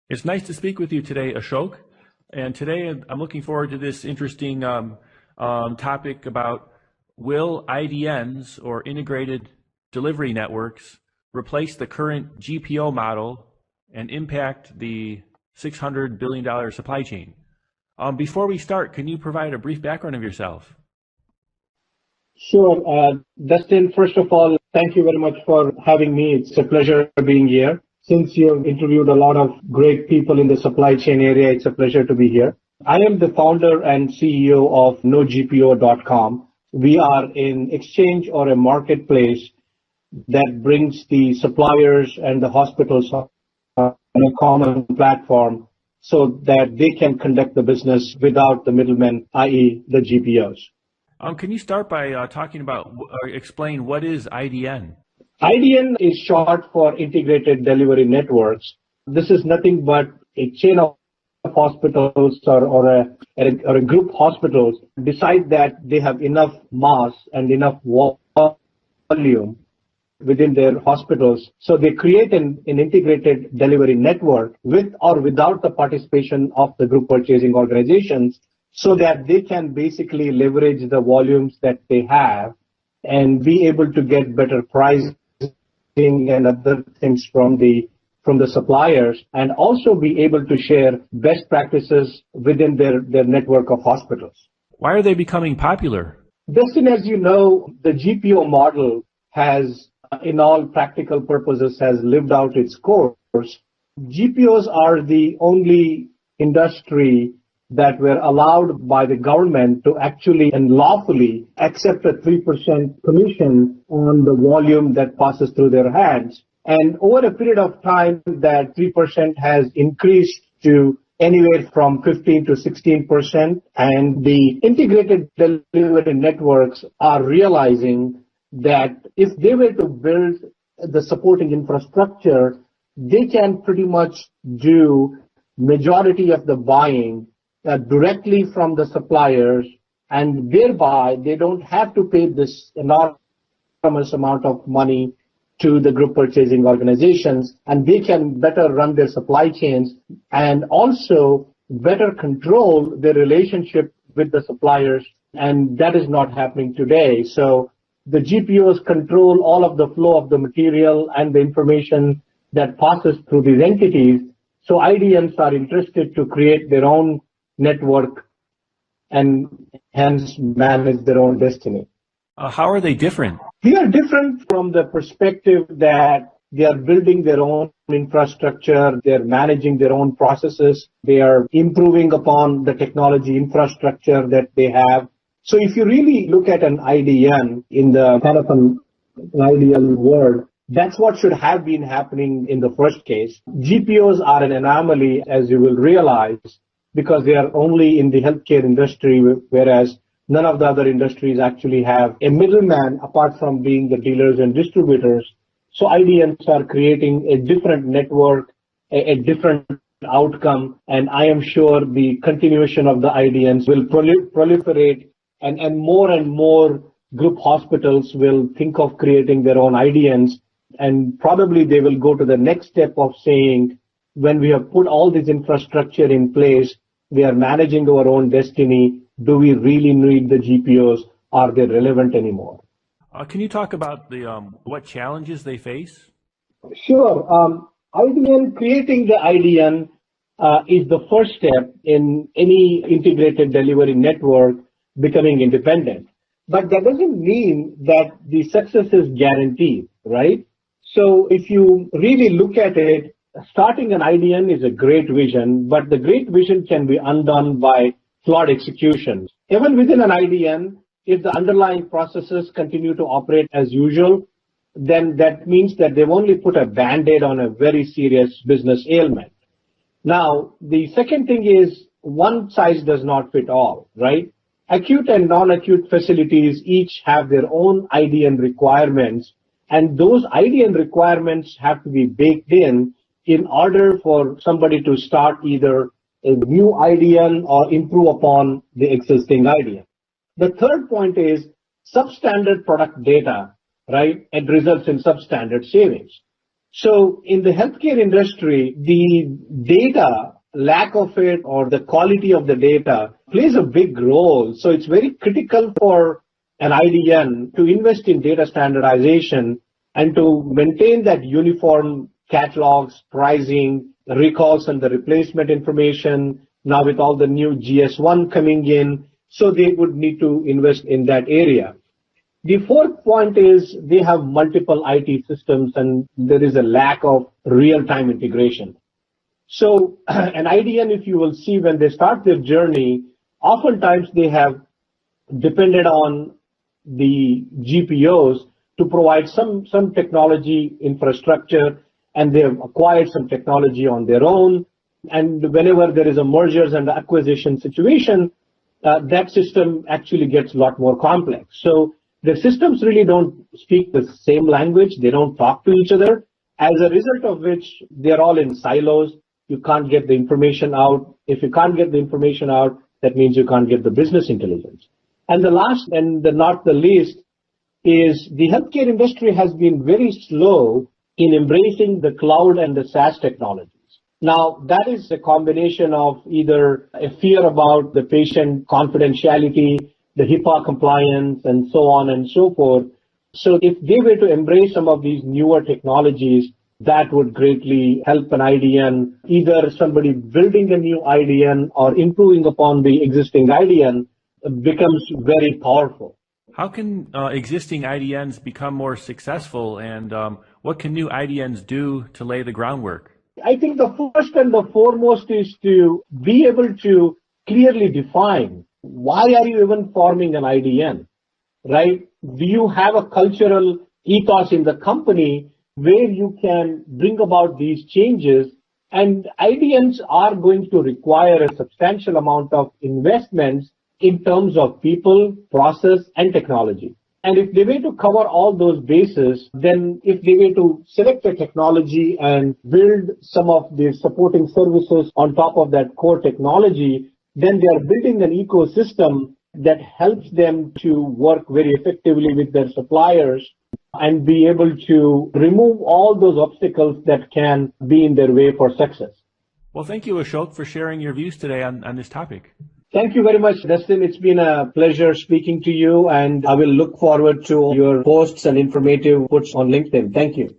It's nice to speak with you today, Ashok. And today I'm looking forward to this interesting topic about will IDNs or integrated delivery networks replace the current GPO model and impact the $600 billion supply chain. Before we start, can you provide a brief background of yourself? Sure. Dustin, first of all, thank you very much for having me. It's a pleasure being here. Since you've interviewed a lot of great people in the supply chain area, it's a pleasure to be here. I am the founder and CEO of NoGPO.com. We are an exchange or a marketplace that brings the suppliers and the hospitals on a common platform so that they can conduct the business without the middlemen, i.e. the GPOs. Can you start by talking about, explain what is IDN? IDN is short for Integrated Delivery Networks. This is nothing but a chain of hospitals or a group hospitals decide that they have enough mass and enough volume within their hospitals. So they create an integrated delivery network with or without the participation of the group purchasing organizations so that they can basically leverage the volumes that they have and be able to get better pricing and other things from the suppliers, and also be able to share best practices within their network of hospitals. Why are they becoming popular? Dustin, as you know, the GPO model has, in all practical purposes, has lived out its course. GPOs are the only industry that were allowed by the government to actually and lawfully accept a 3% commission on the volume that passes through their hands. And over a period of time, that 3% has increased to anywhere from 15 to 16%. And the integrated delivery networks are realizing that if they were to build the supporting infrastructure, they can pretty much do majority of the buying directly from the suppliers, and thereby they don't have to pay this enormous amount of money to the group purchasing organizations, and they can better run their supply chains and also better control their relationship with the suppliers, and that is not happening today. So the GPOs control all of the flow of the material and the information that passes through these entities. So IDNs are interested to create their own network and hence manage their own destiny. How are they different? They are different from the perspective that they are building their own infrastructure, they are managing their own processes, they are improving upon the technology infrastructure that they have. So if you really look at an IDN in the kind of an ideal world, that's what should have been happening in the first case. GPOs are an anomaly, as you will realize, because they are only in the healthcare industry, whereas none of the other industries actually have a middleman apart from being the dealers and distributors. So IDNs are creating a different network, a different outcome, and I am sure the continuation of the IDNs will proliferate, and more group hospitals will think of creating their own IDNs, and probably they will go to the next step of saying, when we have put all this infrastructure in place, we are managing our own destiny. Do we really need the GPOs? Are they relevant anymore? Can you talk about the what challenges they face? Sure. Creating the IDN is the first step in any integrated delivery network becoming independent. But that doesn't mean that the success is guaranteed, right? So if you really look at it, starting an IDN is a great vision, but the great vision can be undone by flawed execution. Even within an IDN, if the underlying processes continue to operate as usual, then that means that they've only put a Band-Aid on a very serious business ailment. Now, the second thing is one size does not fit all, right? Acute and non-acute facilities each have their own IDN requirements, and those IDN requirements have to be baked in order for somebody to start either a new IDN or improve upon the existing IDN. The third point is substandard product data, right? It results in substandard savings. So in the healthcare industry, the data, lack of it or the quality of the data plays a big role. So it's very critical for an IDN to invest in data standardization and to maintain that uniform catalogs, pricing, recalls and the replacement information. Now with all the new GS1 coming in, so they would need to invest in that area. The fourth point is they have multiple IT systems and there is a lack of real-time integration. So an IDN, if you will see when they start their journey, oftentimes they have depended on the GPOs to provide some technology infrastructure, and they have acquired some technology on their own. And whenever there is a mergers and acquisition situation, that system actually gets a lot more complex. So the systems really don't speak the same language. They don't talk to each other, as a result of which they're all in silos. You can't get the information out. If you can't get the information out, that means you can't get the business intelligence. And the last and not the least is the healthcare industry has been very slow in embracing the cloud and the SaaS technologies. Now, that is a combination of either a fear about the patient confidentiality, the HIPAA compliance, and so on and so forth. So if they were to embrace some of these newer technologies, that would greatly help an IDN, either somebody building a new IDN or improving upon the existing IDN becomes very powerful. How can existing IDNs become more successful, and what can new IDNs do to lay the groundwork? I think the first and the foremost is to be able to clearly define why are you even forming an IDN, right? Do you have a cultural ethos in the company where you can bring about these changes? And IDNs are going to require a substantial amount of investments in terms of people, process, and technology. And if they were to cover all those bases, then if they were to select a technology and build some of the supporting services on top of that core technology, then they are building an ecosystem that helps them to work very effectively with their suppliers and be able to remove all those obstacles that can be in their way for success. Well, thank you, Ashok, for sharing your views today on this topic. Thank you very much, Dustin. It's been a pleasure speaking to you, and I will look forward to your posts and informative posts on LinkedIn. Thank you.